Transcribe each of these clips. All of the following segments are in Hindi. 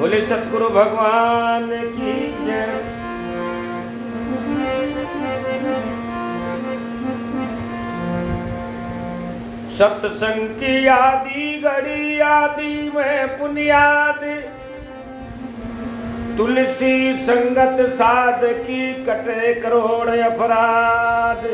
बोले सतगुरु भगवान की जय। सत्संग की आदि घड़ी आदि में पुनियाद, तुलसी संगत साध की कटे करोड़ अपराध।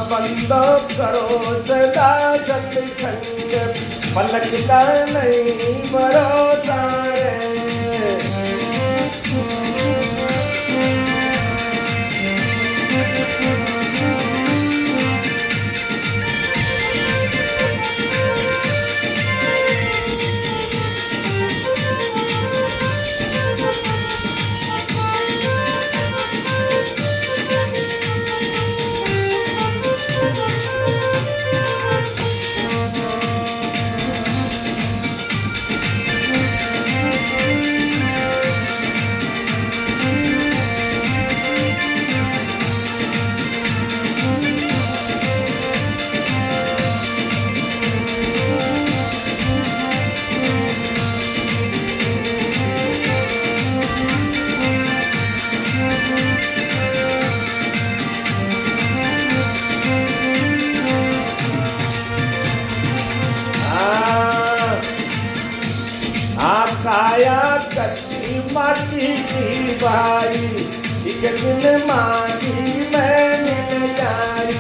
बंदो करो सदा सत्संग, पलकता नहीं भरोसा रे। काया कच्ची माटी की भाई, एक दिन माटी में मिल जाई।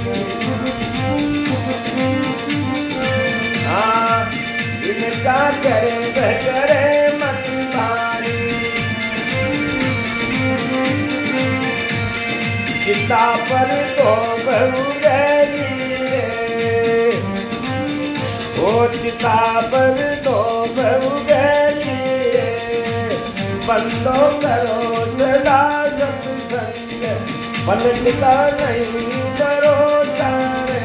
इनका करे मत भाई, चिता पर तो बहु गई रे। ओ चिता पर तो बहु गई, बंदो करो सदा सत्संग, पलटता नहीं भरोसा रे।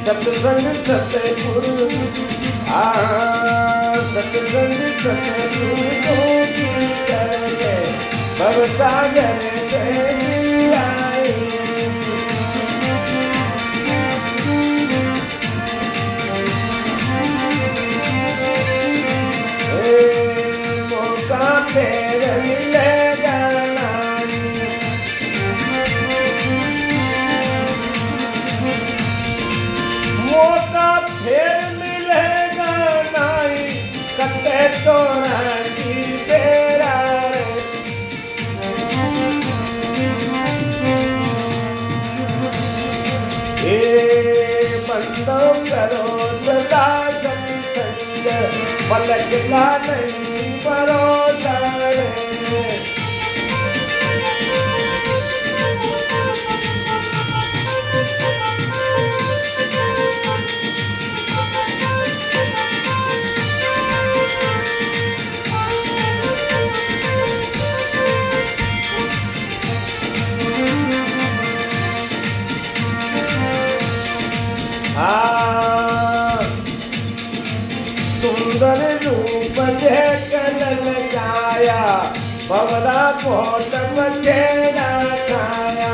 सत्संग सतगुरु सत्संग सतगुरु की करे, भवसागर से आए। मौका फेर मिलेगा नहीं, मौका फिर मिलेगा नहीं, कटे तो राजी तेरा रे। बंदो करो सदा सत्संग, पलटता नहीं भरोसा रे। Ah सुंदर रूप देखल जाया भवरा पोट बचेरा खाया।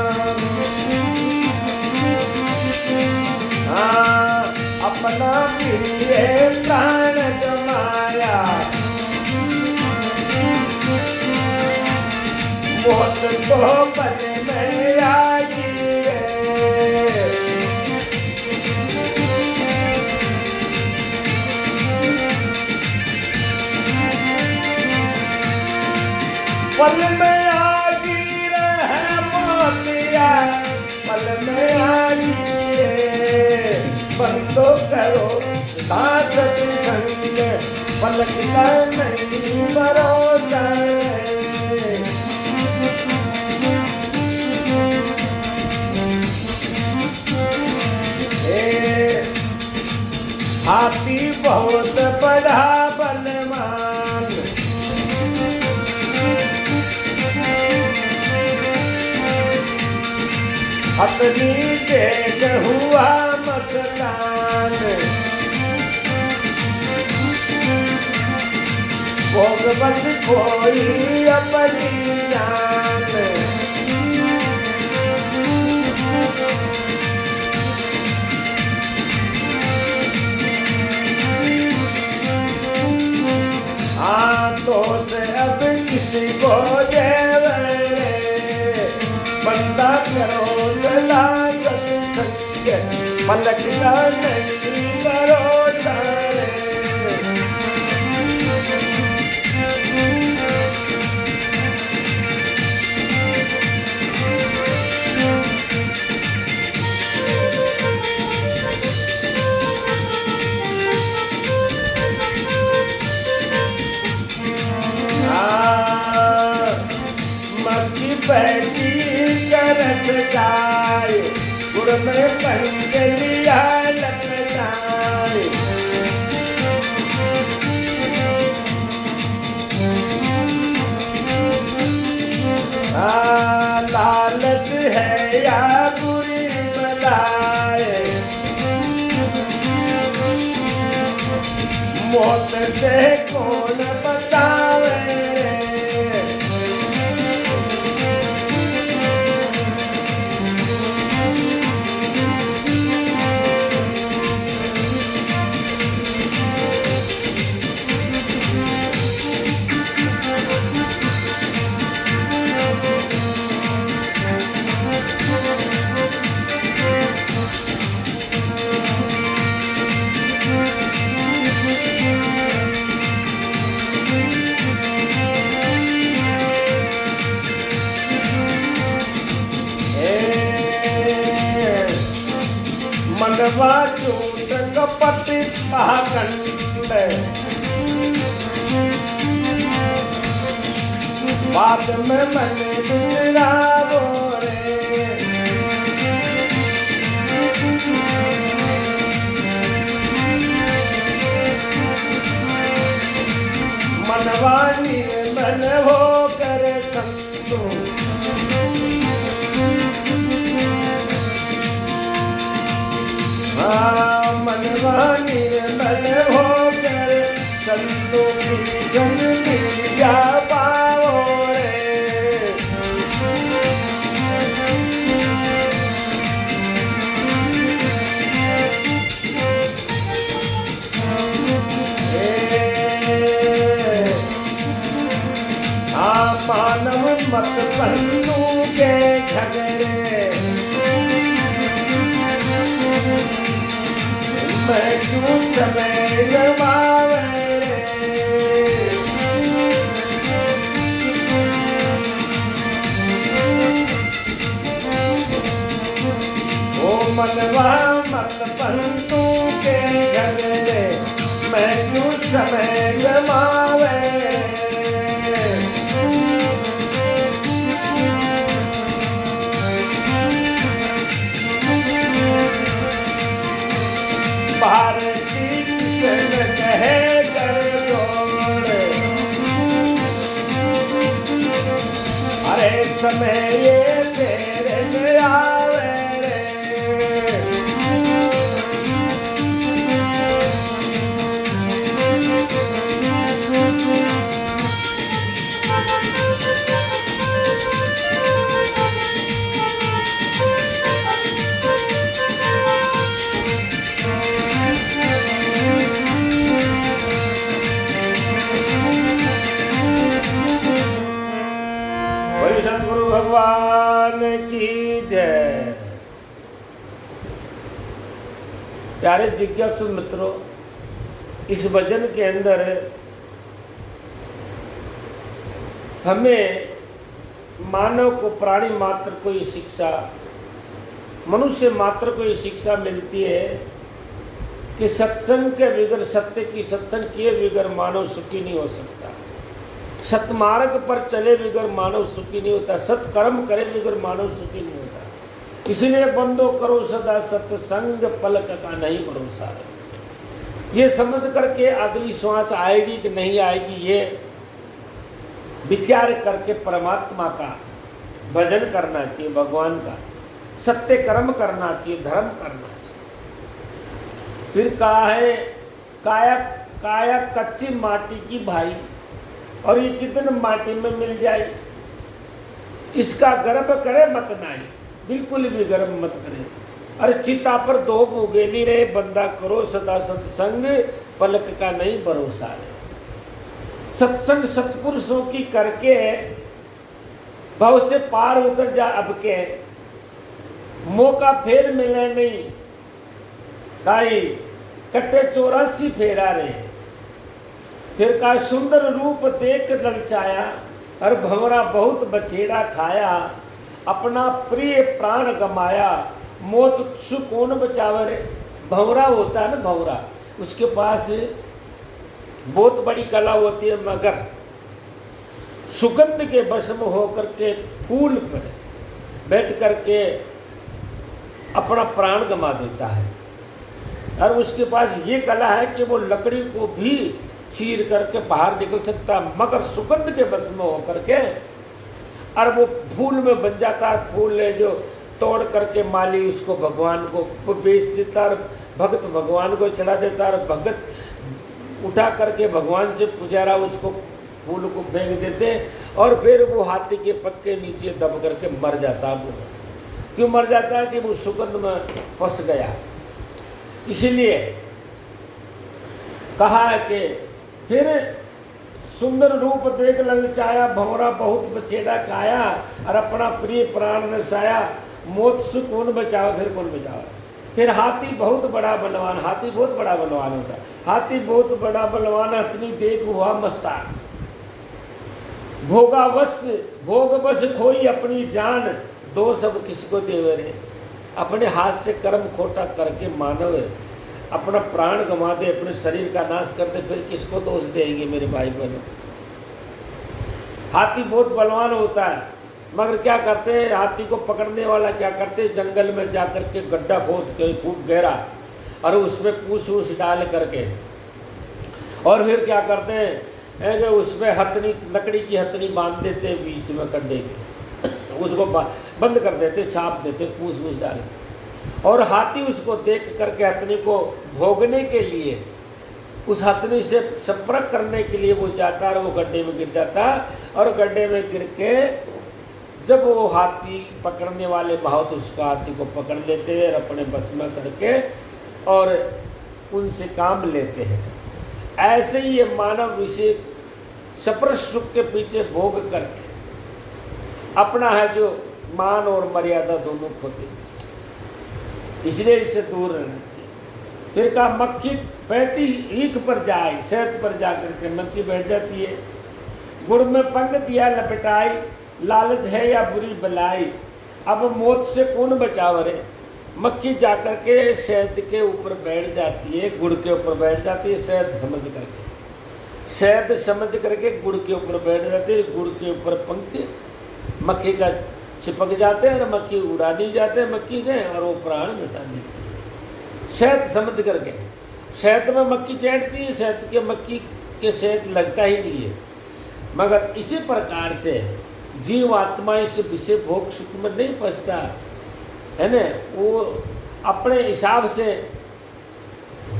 अपना प्रिय प्राण गमाया मौत को पल में आई पल में आगी है मोतिया पल में आगी बंदो करो साथ संग पलक का नहीं भरोसा हाथी बहुत बड़ा बलवान अपनी देख हुआ मस्तान भोग बस कोई अपनी जान तो से अब किसी को देवरे बंदा करो सदा सत्संग पलक का नहीं भरोसा बैठी करस जाए गुड़ में पंगलिया लपटाए लालच है या बुरी बलाए मौत से कौन बचावे मनवा झूठ कपट पाखंड बाद में मन बिसरावो रे मनवा निर्मल हो कर संतो मनवा निर्मल होकर संतों की संग मिल जा पाओ रे मानव मत बंधु के झगड़े मैं क्यों समय गवावे ओ मनवा मत बंधु के झगड़े मैं क्यों समय गवावे भारती किसन कहे कर जोड़ अरे समय ये तेरे में आवे रे प्यारे जिज्ञासु मित्रों, इस भजन के अंदर हमें मानव को, प्राणी मात्र को ये शिक्षा, मनुष्य मात्र को ये शिक्षा मिलती है कि सत्संग के बगैर, सत्य की सत्संग किए बगैर मानव सुखी नहीं हो सकता। सतमार्ग पर चले बगैर मानव सुखी नहीं होता। सत्कर्म करे बगैर मानव सुखी नहीं होता। इसलिए बंदो करो सदा सत्संग, पलक का नहीं भरोसा है। ये समझ करके अगली श्वास आएगी कि नहीं आएगी, ये विचार करके परमात्मा का भजन करना चाहिए, भगवान का सत्य कर्म करना चाहिए, धर्म करना चाहिए। फिर कहा है काया कच्ची माटी की भाई, और ये कितने माटी में मिल जाए। इसका गर्भ करे मत नाई, बिल्कुल भी गर्भ मत करे। अरे चिता पर दो उगेली रहे, बंदा करो सदा सत्संग, पलक का नहीं भरोसा है। सत्संग सत्पुरुषों की करके भव से पार उतर जा अब के, मौका फेर मिले नहीं। काई कट्टे 84 फेरा रे। फिर का सुंदर रूप देख ललचाया, और भंवरा बहुत बछेड़ा खाया। अपना प्रिय प्राण गमाया, मौत सु कौन बचावे रे। भंवरा होता है ना, भंवरा, उसके पास बहुत बड़ी कला होती है, मगर सुगंध के वश में होकर के फूल पर बैठ करके अपना प्राण गमा देता है। और उसके पास ये कला है कि वो लकड़ी को भी चीर करके बाहर निकल सकता, मगर सुगंध के वश में होकर के और वो फूल में बन जाता है। फूल है जो तोड़ करके माली उसको भगवान को बेच देता, और भक्त भगवान को चढ़ा देता, और भगत उठा करके भगवान से पुजारा उसको फूल को फेंक देते, और फिर वो हाथी के पक्के नीचे दब करके मर जाता। वो क्यों मर जाता है कि वो सुगंध में फंस गया। इसलिए कहा है कि फिर सुंदर रूप देख ललचाया, भंवरा बहुत बछेड़ा खाया, और अपना प्रिय प्राण नसाया। मौत से कौन बचाओ, फिर कौन बचाओ। फिर हाथी बहुत बड़ा बलवान, हाथी बहुत बड़ा बलवान होता है। हाथी बहुत बड़ा बलवान, इतनी देख हुआ मस्तान। भोग बस खोई अपनी जान, दो सब किसको देवे रे। अपने हाथ से कर्म खोटा करके मानव अपना प्राण गंवा दे, अपने शरीर का नाश कर दे, फिर किसको दोष देंगे मेरे भाई बहनों। हाथी बहुत बलवान होता है, मगर क्या करते हैं, हाथी को पकड़ने वाला क्या करते हैं, जंगल में जाकर के गड्ढा खोद के खूब गहरा, और उसमें पूछ वूछ डाल करके, और फिर क्या करते हैं कि उसमें हथनी, लकड़ी की हथनी बांध देते बीच में गड्ढे के, उसको बंद कर देते, छाप देते पूछ वूछ डाल, और हाथी उसको देख करके हथनी को भोगने के लिए, उस हथनी से संपर्क करने के लिए वो जाता, और वो गड्ढे में गिर जाता, और गड्ढे में गिर के जब वो हाथी पकड़ने वाले बहुत उसको हाथी को पकड़ लेते हैं और अपने बस में करके और उनसे काम लेते हैं। ऐसे ही ये मानव विषय सपर सुख के पीछे भोग करके अपना है जो मान और मर्यादा दोनों खोते, इसलिए इससे दूर रहना चाहिए। फिर कहा मक्खी बैठी ईख पर जाए, शहद पर जा करके मक्खी बैठ जाती है। गुड़ में पंग दिया लपटाई, लालच है या बुरी बलाई, अब मौत से कौन बचाव रे। मक्खी जाकर के शहद के ऊपर बैठ जाती है, गुड़ के ऊपर बैठ जाती है, शहद समझ करके, शहद समझ करके गुड़ के ऊपर बैठ जाती है। गुड़ के ऊपर पंख मक्खी का चिपक जाते हैं और मक्खी उड़ा नहीं जाते मक्खी से, और वो प्राण नसा देती है शहद समझ करके। शहद में मक्खी चैंटती है, शहद के मक्खी के शहद लगता ही नहीं है। मगर इसी प्रकार से जीव आत्मा इस विषय भोग सुख में नहीं फंसता है ना, वो अपने हिसाब से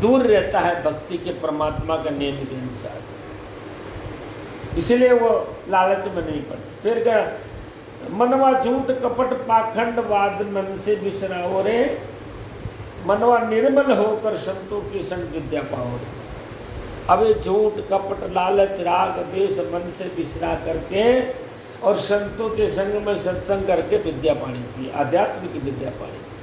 दूर रहता है भक्ति के परमात्मा का नियम के अनुसार, इसलिए वो लालच में नहीं पड़ता। फिर क्या मनवा झूठ कपट पाखंड वाद मन से बिसराओ रे, मनवा निर्मल होकर संतों की संग विद्या पाओ रे। अब ये झूठ कपट लालच राग द्वेष मन से बिसरा करके और संतों के संग में सत्संग करके विद्या पानी चाहिए, आध्यात्मिक विद्या पानी चाहिए।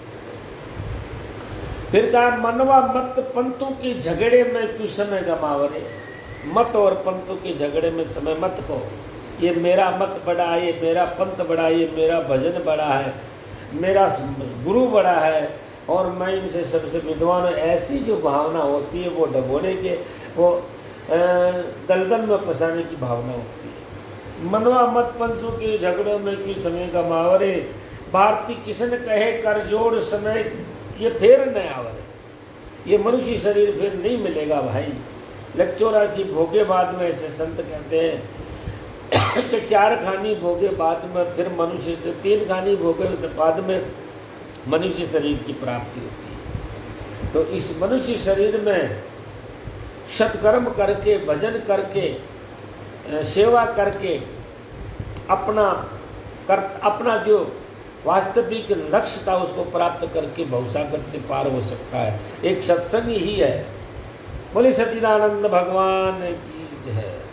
फिर कहा मनवा मत पंतों के झगड़े में तू समय गमावरे, मत और पंतों के झगड़े में समय मत को, ये मेरा मत बड़ा है, ये मेरा पंथ बड़ा है, ये मेरा भजन बड़ा है, मेरा गुरु बड़ा है और मैं इनसे सबसे विद्वान हूँ, ऐसी जो भावना होती है वो डबोने के, वो दलदल में फंसाने की भावना होती है। मनवा मत पंथों के झगड़ों में कोई समय गमावरे, भारती किसन कहे कर जोड़ समय ये फिर न आवरे। ये मनुष्य शरीर फिर नहीं मिलेगा भाई। लग भोगे बाद में, ऐसे संत कहते हैं कि 4 खानी भोगे बाद में फिर मनुष्य से 3 खानी भोगे बाद में मनुष्य शरीर की प्राप्ति होती है। तो इस मनुष्य शरीर में सत्कर्म करके, भजन करके, सेवा करके अपना जो वास्तविक लक्ष्य था उसको प्राप्त करके भवसागर से पार हो सकता है। एक सत्संग ही है। बोले सच्चिदानंद भगवान की जय।